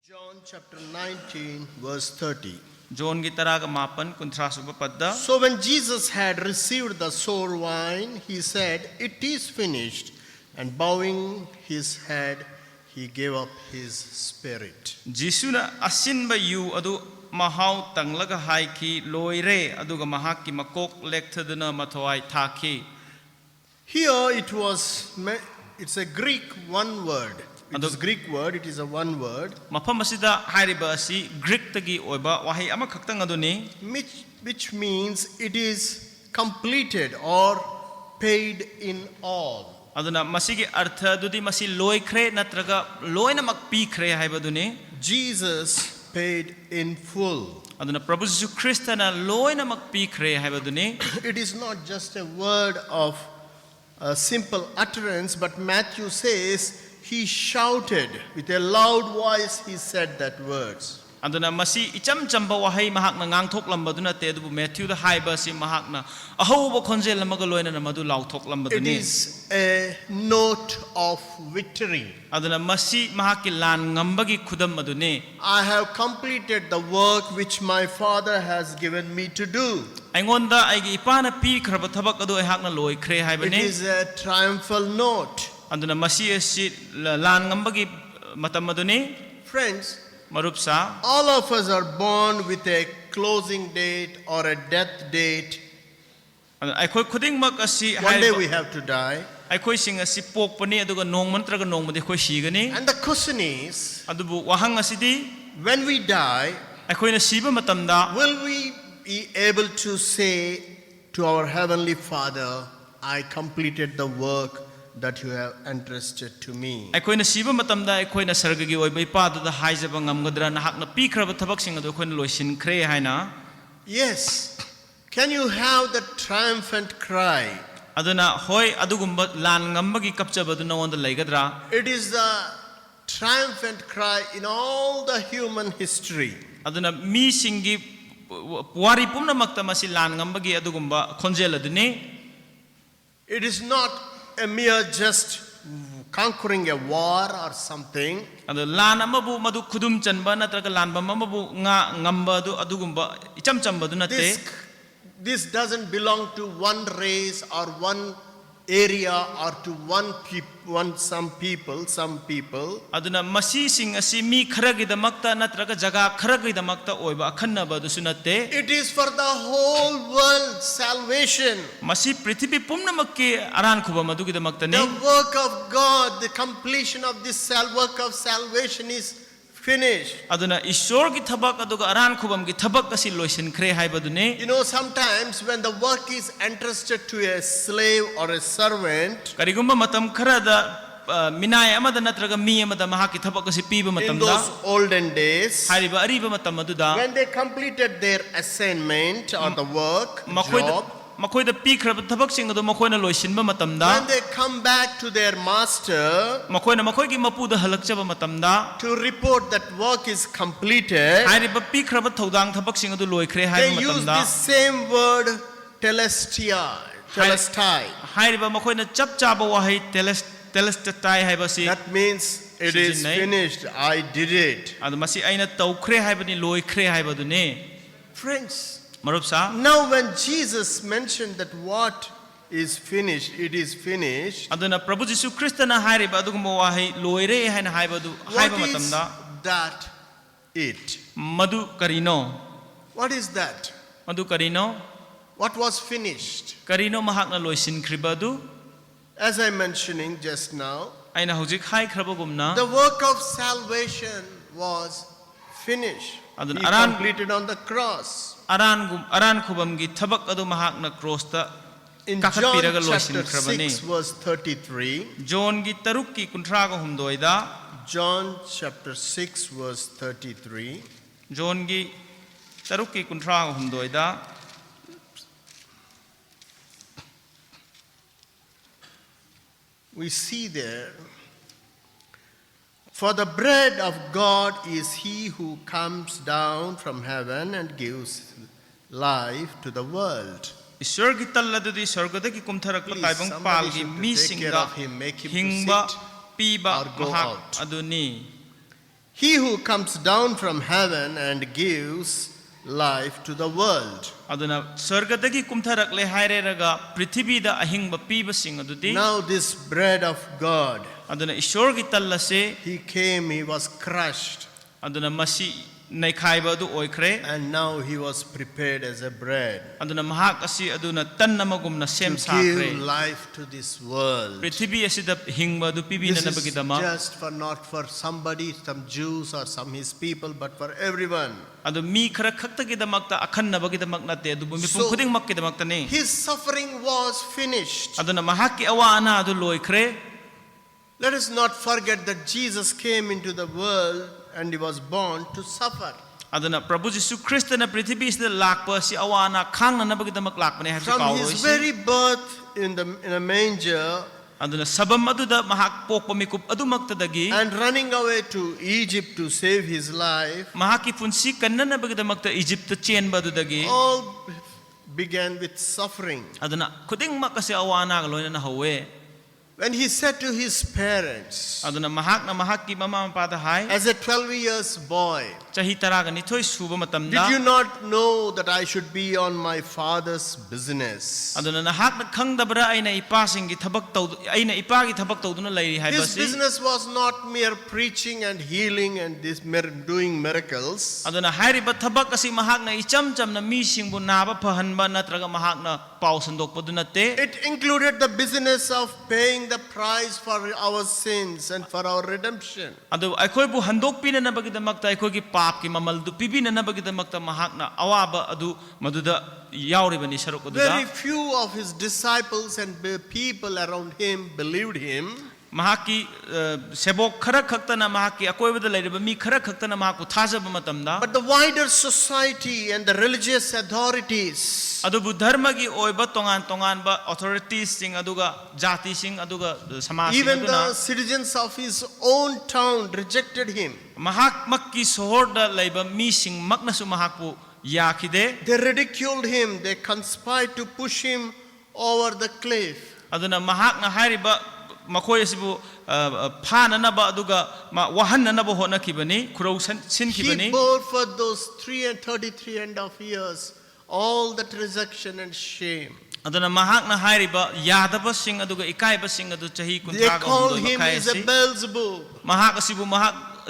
John chapter 19 verse 30. John gi taraga mapan kunthra suba padda. So when Jesus had received the sour wine, he said, "It is finished." And bowing his head, he gave up his spirit. Jisuna asin ba yu adu mahau tanglaga haiki loire aduga mahaki makok lekthaduna mathwai thaki. Here it's a Greek one word. It is a Greek word, it is a one word. Mafam asida hairiba asi Greek tagi oiba wahi ama khaktang aduni Which means it is completed or paid in all. aduna masigi artha dudi masi loikhre natraga loina makpi khre haibaduni Jesus paid in full. aduna Prabhu Jesu Christ na loina makpi khre haibaduni. It is not just a word of a simple utterance, but Matthew says he shouted with a loud voice, he said that words. aduna masi icham chamba wahai mahakna ngangthok lambaduna te du Matthew da haiba si mahakna ahoba khonjel lamaga loina na madu lauthok It lambaduni. is a note of victory. aduna masi mahaki lan ngambagi khudam aduni. I have completed the work which my Father has given me to do. aingonda aigi ipana pi khraba thabak adu aihakna loi khre It haibani. is a triumphal note. aduna masi asi lan ngambagi matam aduni. Friends, Marupsa all of us are born with a closing date or a death date. akhoi khuding mak asi One day we have to die. akhoi sing asi pokpani aduga nongmantra ga nongmadi khoi sigani. And the question is, adubu wahang asidi when we die, akhoi na siba matamda will we be able to say to our Heavenly Father, I completed the work that you have entrusted to me? akhoi na siba matamda akhoi na sargagi oibai pa da haijaba ngamgadra na hakna pi khraba thabak sing adu akhoi na loisin khre haina. Yes. Can you have the triumphant cry? aduna hoi adugumba lan ngambagi kapchabadu nawonda leigadra. It is the triumphant cry in all the human history. aduna mi singi wari pumna makta masi lan ngambagi adugumba khonjel aduni. It is not a mere just conquering a war or something. adu lan amabu madu khudum chanba natraga lan bam amabu nga ngamba adu adugumba icham chamba du natte. This doesn't belong to one race or one area or to some people. aduna masi sing asi mi kharagi damakta natraga jaga kharagi damakta oiba akhanna ba du sunatte. It is for the whole world salvation. masi prithvi pumna makke aran khuba madugi damakta The ne. work of God, the completion of this work of salvation is finished. aduna ishwar gi thabak aduga aran khubam gi thabak asi loisin khre haibadu ne. You know, sometimes when the work is entrusted to a slave or a servant, karigumba matam kharada minai amada natraga mi amada mahaki thabak asi piba in matamda those olden days, hariba ariba matam aduda when they completed their assignment or the work, job, makhoi da pikhraba thabak sing adu makhoi na loisinba matamda when they come back to their master makhoi gi mapu da halakchaba matamda to report that work is completed, hariba pikhraba thodang thabak sing adu loikhre they haiba use matamda this same word, telestai. hariba makhoi na chap chaba wahai telestatai haiba si. That means it is finished. I did it. adu masi aina taukhre haibani loikhre haibadu ne. Friends, Marupsa now when Jesus mentioned that what is finished, it is finished. aduna Prabhu Jesu Christ na hariba adugumba wahi loire haina haibadu What haiba is matamda that it? madu karino. What is that? madu karino What was finished? karino mahakna loisin kribadu. As I mentioning just now, aina hojik hai khrabagumna the work of salvation was finished. He completed on the cross. aran khubam gi thabak adu mahakna cross ta In John kakapiraga loisin chapter 6 khrabani. verse 33, John gi taruk ki kunthra ga humdoi da John chapter 6 verse 33, John gi taruk ki kunthra ga humdoi da we see there, for the bread of God is he who comes down from heaven and gives life to the world. Ishwar gi talladudi sargada ki kumtharakpa Please, taibang somebody pal gi should mi take care singda of him, make him to hingba sit piba or go mahak out. aduni. He who comes down from heaven and gives life to the world. aduna sargadagi kumtharakle haireraga prithibida ahingba pibasing adudi Now this bread of God, aduna ishorgi tallase he came, he was crushed, aduna masi naikhaiba adu oikhre and now he was prepared as a bread aduna mahak asi aduna tan namagumna sem to sakre give life to this world. prithibi asida hingba adu pibina This is nabagidama just for not for somebody, some Jews or some his people, but for everyone. adu mi khara khaktagidamakta akhannabagidamag nate adu mipum So- khuding makkidamakta His suffering was finished. aduna mahakki awa ana adu loikhre Let us not forget that Jesus came into the world and he was born to suffer. aduna prabhu jisu christ na prithibi isda lakpa si awa ana khangna nabagidamag lakpane ha From his very birth in a manger aduna sabam aduda mahak pokpa mikup adumaktadagi and running away to Egypt to save his life, mahaki punsi kanna nabagidamagta Egypt chenba adudagi all began with suffering. aduna khuding makase awa ana ga loina na hawe When he said to his parents, aduna mahak na mahakki mama mapada hai as a 12 years boy, chahi taraga ni thoi suba did matamda you not know that I should be on my father's business? aduna nahak na khangdabra aina ipasing gi thabak tau aina ipagi thabak tauduna lairi hai His basi business was not mere preaching and healing and doing miracles. aduna hairiba thabak asi mahak na icham cham na mi singbu naba phahanba natraga mahak na pau sandokpa du natte It included the business of paying the price for our sins and for our redemption. adu aikoi bu handok pina na bagidamagta aikoi gi pap ki mamal du pibina na bagidamagta mahak na awaba adu maduda yauribani saruk Very aduda few of his disciples and people around him believed him. mahaki sebok khara khaktana mahaki akoibada leiriba mi khara khaktana mahakku thajaba matamda But the wider society and the religious authorities, adubu dharma gi oiba tongan tongan ba authorities sing aduga jati sing aduga samaj sing even aduna the citizens of his own town rejected him. mahak makki sohorda leiba mi sing maknasu mahakpu yakhide They ridiculed him. They conspired to push him over the cliff. aduna mahak na hairiba makhoi asibu phananaba aduga wahananaba honakibani khurau sinkibani He bore for those 33 and a half years all that rejection and shame. aduna mahak na hairiba yadaba sing aduga ikaiba sing adu chahi They kunta ga call hundo him as a makhaisi Beelzebub. mahak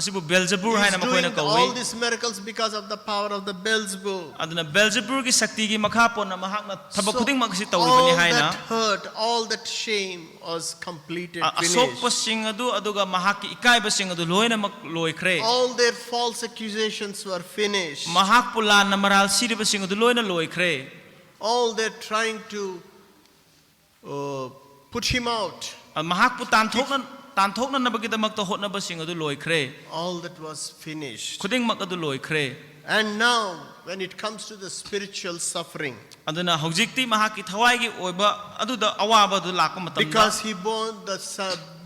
asibu Beelzebub He's haina makhoi na doing all kawi these miracles because of the power of the Beelzebub. aduna Beelzebub gi sakti gi makha pon na mahak na thabak So khuding makasi all tawribani haina that hurt, all that shame was completed, asokpa finished. sing adu aduga mahak ki ikaiba sing adu loina mak loikhre All their false accusations were finished. mahak pulan na maral siriba sing adu loina loikhre All their trying to put him out. mahak pu tanthokna nabagidamagta hotnaba sing adu loikhre All that was finished. khuding mak adu loikhre And now, when it comes to the spiritual suffering, aduna hojikti mahaki thawai gi oiba aduda awaba du lakpa matamda because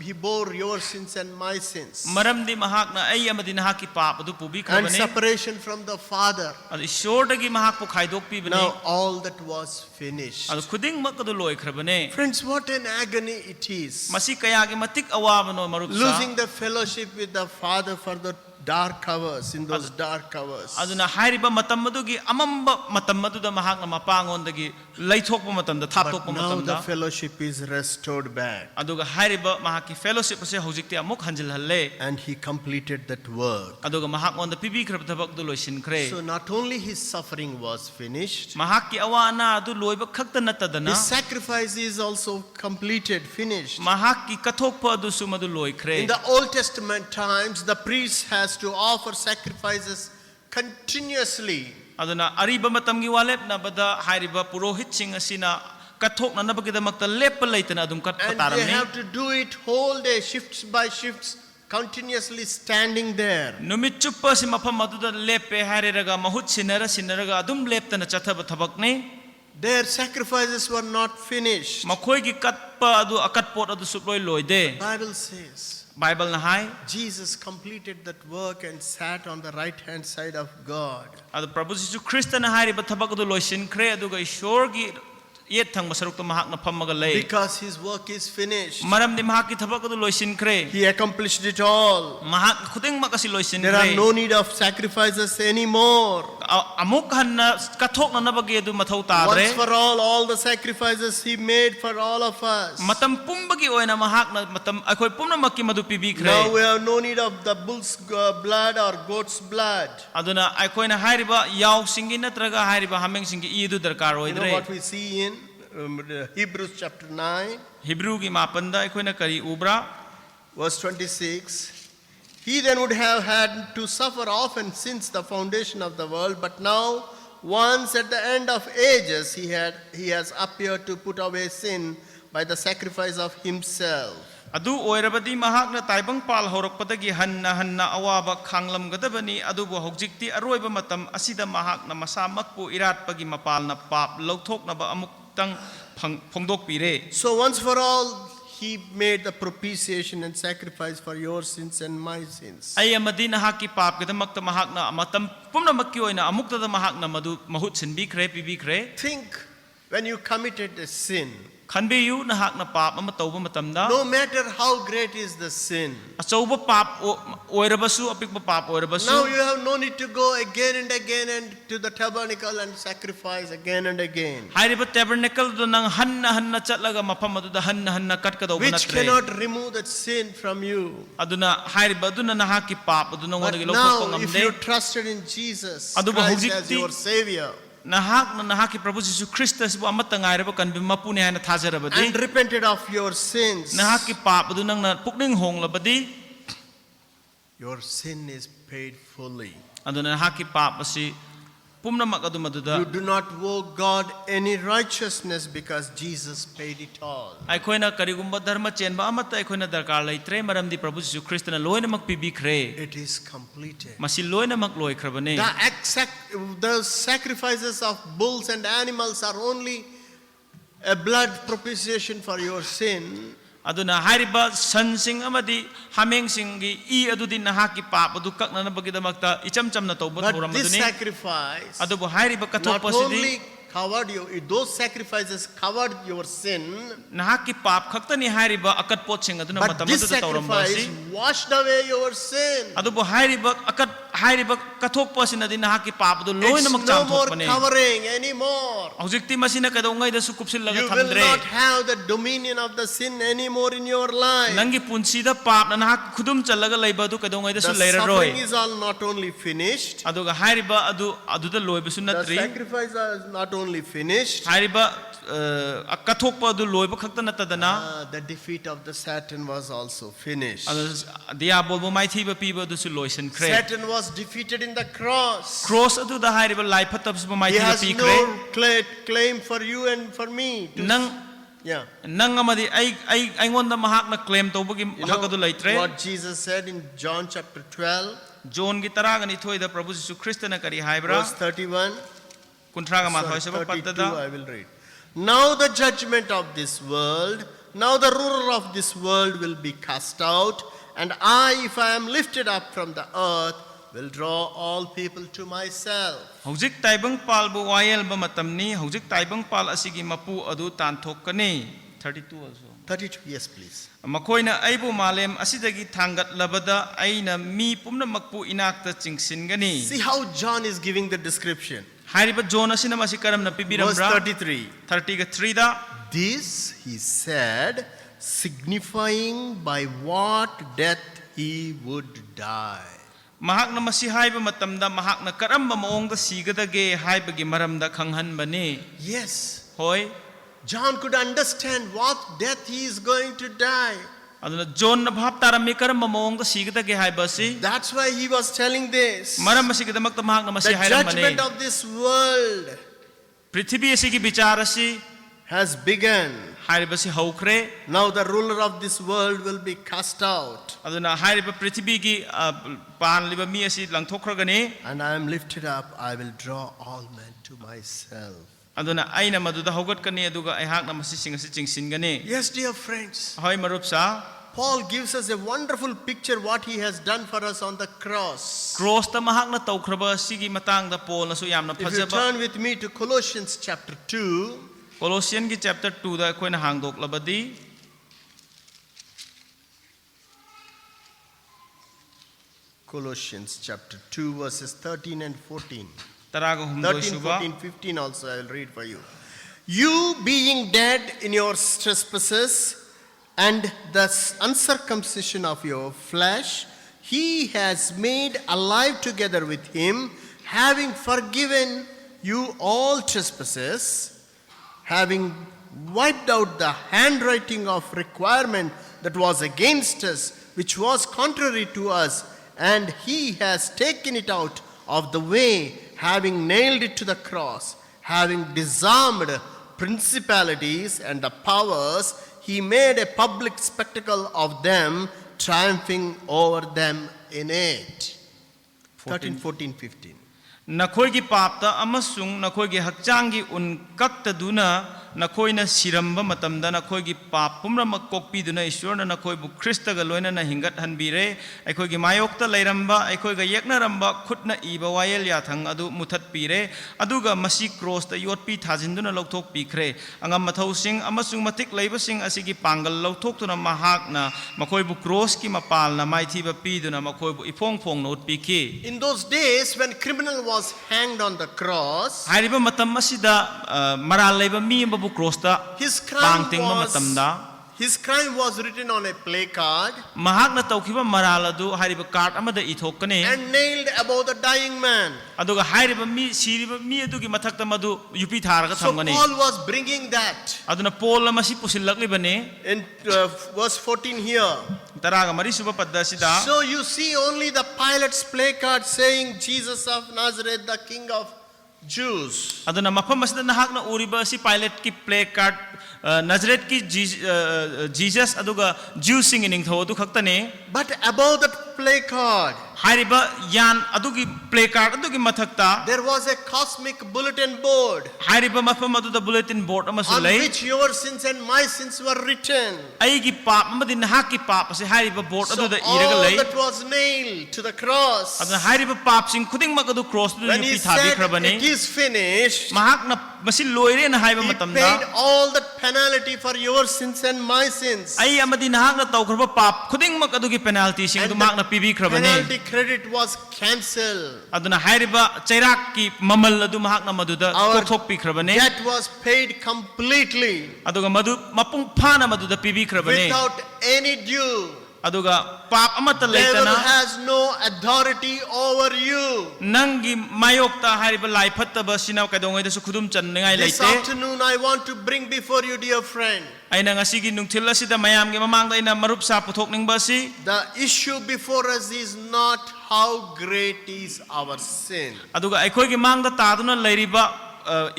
he bore your sins and my sins, maramdi mahakna ai amadi nahaki pap adu pubi and khabane separation from the Father. adu ishordagi mahak pu khaidok pi bani Now all that was finished. adu khuding mak adu loikhrabane Friends, what an agony it is. masi kaya gi matik awaba no marupsa Losing the fellowship with the Father for the dark hours, in those dark hours. aduna hairiba matam adugi amamba matam aduda mahakna mapangondagi laithokpa matamda But thaptokpa now the matamda fellowship is restored back. aduga hairiba mahaki fellowship ase hojikti amuk hanjil halle And he completed that work. aduga mahak onda pibi khrab thabak du loisinkhre So not only his suffering was finished, mahakki awana adu loiba khakta natadana his sacrifice is also completed, finished. mahakki kathokpa adu sumadu loikhre In the Old Testament times, the priest has to offer sacrifices continuously. aduna ariba matamgi walep na bada hairiba purohit sing asina kathok na nabagidamagta lepa leitana adum kat And they pataramni have to do it whole day, shifts by shifts, continuously standing there. numit chuppa si mafam aduda lepe hairiraga mahut sinaraga adum leptana chathaba thabakni Their sacrifices were not finished. makhoi gi katpa adu akatpot adu suploi loide Bible says bible na hai Jesus completed that work and sat on the right hand side of God. adu prabhu jisu christ na hairiba thabak adu loisin khre aduga ishor gi yet thang masarukta mahakna phammaga lei because his work is finished. maram di mahaki thabak adu loisinkhre He accomplished it all. mahak khuding makasi There are loisinkhre no need of sacrifices anymore. amuk hanna kathok na nabagi adu mathau Once tadre for all the sacrifices he made for all of us. matam pumbagi oina mahak na matam akhoi pumna makki madu pibikhre Now we have no need of the bull's blood or goat's blood. aduna akhoi na hairiba yaw singi natraga hairiba hameng singi idu darkar You know oidre what we see in Hebrews chapter 9, Hebrew gi mapanda akhoi na kari ubra verse 26. He then would have had to suffer often since the foundation of the world, but now, once at the end of ages, he has appeared to put away sin by the sacrifice of himself. adu oirabadi mahakna taibang pal horokpadagi hanna awaba khanglamgadabani adubu hogjikti aroiba matam asida mahakna masamakpu iratpagi mapalna pap lauthoknaba amuktang phongdok pire So once for all, he made the propitiation and sacrifice for your sins and my sins. ay amadi nahaki pap gidamakta mahakna matam pumnamakki oina amuktada mahakna madu mahut sinbikre pibikre Think when you committed a sin, khanbiyu nahakna pap ama tawba matamda no matter how great is the sin, achauba pap oirabasu apikba pap oirabasu now you have no need to go again and again and to the tabernacle and sacrifice again and again, hairiba tabernacle do nang hanna chatlaga mafam adu da hanna katkado which banatre cannot remove that sin from you. aduna hairiba aduna nahaki pap aduna But ngodagi lokok now, if ngamde you trusted in Jesus Aduba Christ as hujikti- your Savior nahaki Prabhu Jesus Christus bu amata ngairaba kan bimapuni hana thajarabadi and repented of your sins, nahaki pap adu nang na pukning honglabadi your sin is paid fully. aduna nahaki pap asi pumnamak adu maduda You do not owe God any righteousness because Jesus paid it all. aikoina karigumba dharma chenba amata aikoina darkar leitre maramdi Prabhu Jesus Christ na loinamak pibikre It is completed. masi loinamak loikrabane The sacrifices of bulls and animals are only a blood propitiation for your sin. aduna hariba sansing amadi hameng singi I adudi nahaki pap adu kakna bagidamakta icham chamna tawba But thoram this aduni sacrifice adubu hariba not kathopasidi only covered you, those sacrifices covered your sin, nahaki pap khaktani hariba akat pot sing aduna but matam this adu tawram sacrifice basi washed away your sin. adubu hariba akat hariba kathopasina di nahaki pap adu It's loinamak no more chamthokpane covering anymore. hojikti masina kadongai da sukupsil laga You will thamdre not have the dominion of the sin anymore in your life. nangi punsida pap na nahak khudum chalaga leiba adu kadongai da The su leiraroi suffering is all not only finished, aduga hariba aduda loibasu the natri sacrifice is not only finished, hariba kathokpa adu loiba khakta natadana the defeat of the Satan was also finished. dia bolbo mai thiba piba adu su loisan kre Satan was defeated in the cross. cross adu da hariba lai phatabs ba mai He thiba has pi no kre claim for you and for me. nang Yeah. nang amadi ai ngonda mahak na claim tawbagi You hak adu know laitre what Jesus said in John chapter 12, john gi taraga ni thoi da prabhu jisu christ na kari haibra verse 31. kuntraga ma thoi Sorry, seba 32, patta da I will read. Now the judgment of this world, now the ruler of this world will be cast out, and I, if I am lifted up from the earth, will draw all people to myself. hojik taibang pal bu wayel ba matamni hojik taibang pal asigi mapu adu tanthokani 32 also 32, yes, please. makoina aibu malem asidagi thangat labada aina mi pumna makpu inakta chingsingani See how John is giving the description. hariba john asina masi karam na Verse pibiramra 33. 30 ga 3 da This he said, signifying by what death he would die. mahak na masi haiba matamda mahak na karamba maongda sigadage haibagi maramda khanghanbani Yes, hoy John could understand what death he is going to die. aduna john na bhap tarami karamba maongda sigadage haibasi That's why he was telling this. maram masigidamakta mahak na masi The hairambani judgment of this world prithvi asigi bicarasi has begun. hairibasi haukre Now the ruler of this world will be cast out, aduna hairiba prithvi gi pan liba mi asi langthokragani and I am lifted up. I will draw all men to myself. aduna aina maduda hogatkani aduga aihak na masi singasi chingsingani Yes, dear friends. hoy marup sa Paul gives us a wonderful picture what he has done for us on the cross. cross ta mahak na tawkraba sigi matang da pol na su yamna If you phajaba turn with me to Colossians chapter 2, Colossians ki chapter 2 da akhoi na hangdok labadi Colossians chapter 2 verses 13 and 14. taraga humdoi 13, suba 14, 15 also I will read for you. You being dead in your trespasses and the uncircumcision of your flesh, he has made alive together with him, having forgiven you all trespasses, having wiped out the handwriting of requirement that was against us, which was contrary to us, and he has taken it out of the way, having nailed it to the cross, having disarmed principalities and the powers, he made a public spectacle of them, triumphing over them in it. 13, 14, 15. nakhoi gi papta amasung nakhoi gi hakchang gi un kakta duna nakhoi na siramba matamda nakhoi gi pap pumra makokpi duna ishwar na nakhoi bu krista ga loina na hingat hanbire akhoi gi mayokta leiramba akhoi ga yekna ramba khutna iba wayel ya thang adu muthat pire aduga masi cross ta yotpi thajinduna lokthok pikre angam mathau sing amasung matik leiba sing asigi pangal lokthok tuna mahak na makhoi bu cross ki mapal na maithiba pi duna makhoi bu ifong phong not piki. In those days when criminal was hanged on the cross, Hariba matam masida maral leiba mi bu cross ta his crime pangting ma matamda was written on a placard mahak na tawkiba maral adu hariba card amada ithokane and nailed above the dying man. aduga hariba mi siriba mi adugi mathakta madu yupi tharaga So thamgani Paul was bringing that. aduna Paul masi pusilakli bane In verse 14 here. taraga mari suba padda sida So you see only the Pilate's placard saying Jesus of Nazareth, the King of Jews. aduna mafam masida nahak na uriba si Pilate ki play card Nazareth ki Jesus aduga Jew singing tho adu khaktane But above that placard, hariba yan adugi play card adugi mathakta there was a cosmic bulletin board hariba mafam adu the bulletin board amasu on lay which your sins and my sins were written. aigi pap amadi nahak ki pap ase hariba board So adu da all iraga lay that was nailed to the cross. aduna hariba pap sing khuding mak adu cross du When he yupi thabi said khrabane it is finished, mahak na masi loire na haiba he matamda paid all that penalty for your sins and my sins. ai amadi nahak na tawkhrba pap khuding mak adugi penalty sing And du the mak na pibi khrabane penalty credit was cancelled. aduna hariba chairak ki mamal adu mahak na maduda Our kothok pi khrabane debt was paid completely aduga madu mapung phana maduda pibi khrabane without any due. aduga pap amata Devil leitana has no authority over you. nangi mayokta hariba lai phattaba sinaw kadongai da su khudum channingai This leite afternoon I want to bring before you, dear friend, aina ngasigi nungthil asida mayam gi mamangda ina marup sa puthok ningba si the issue before us is not how great is our sin. aduga aikoi gi mangda taduna leiriba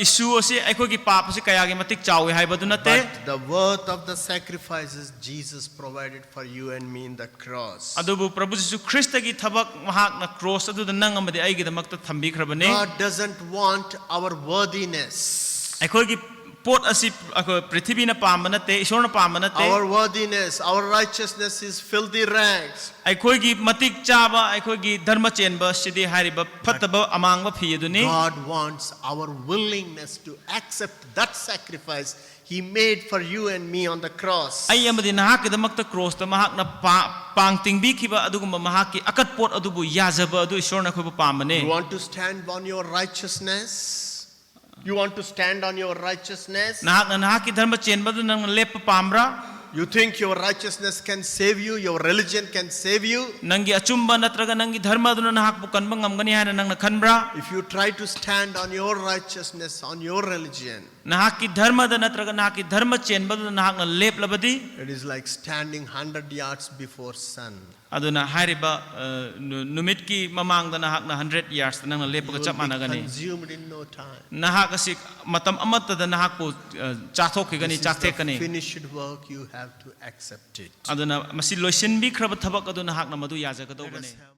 issue ase aikoi gi pap ase kaya gi matik chawi haibadu nate But the worth of the sacrifices Jesus provided for you and me in the cross. adubu prabhu jisu krista gi thabak mahak na cross adu da nang amadi ai gi damakta thambi khrabane God doesn't want our worthiness. aikoi gi pot asi prithvi na pamba nate ishor na pamba nate Our worthiness, our righteousness is filthy rags. aikoi gi matik chaba aikoi gi dharma chenba sidi hariba phattaba amangba phi aduni God wants our willingness to accept that sacrifice He made for you and me on the cross. ai amadi nahak gi damakta cross ta mahak na pang tingbi khiba adugumba mahak ki akat pot adubu yazaba adu ishor na khoba pambane You want to stand on your righteousness? You want to stand on your righteousness? nahak ki dharma chenba du nang lep pambra You think your righteousness can save you, your religion can save you? nangi achumba natraga nangi dharma du nahak bu kanba ngamgani hana nang na khanbra If you try to stand on your righteousness, on your religion, nahak ki dharma da natraga nahak ki dharma chenba du nahak na lep labadi it is like standing 100 yards before sun. aduna hariba numit ki mamang da nahak na 100 years nang na You lepaga will chap be managani consumed in no time. nahak asik matam amatta da nahak po chathok ki gani This is chakthe the kani finished work, you have to accept it. aduna masi loisin bi khraba thabak adu nahak na madu yaja ka do Let us bane have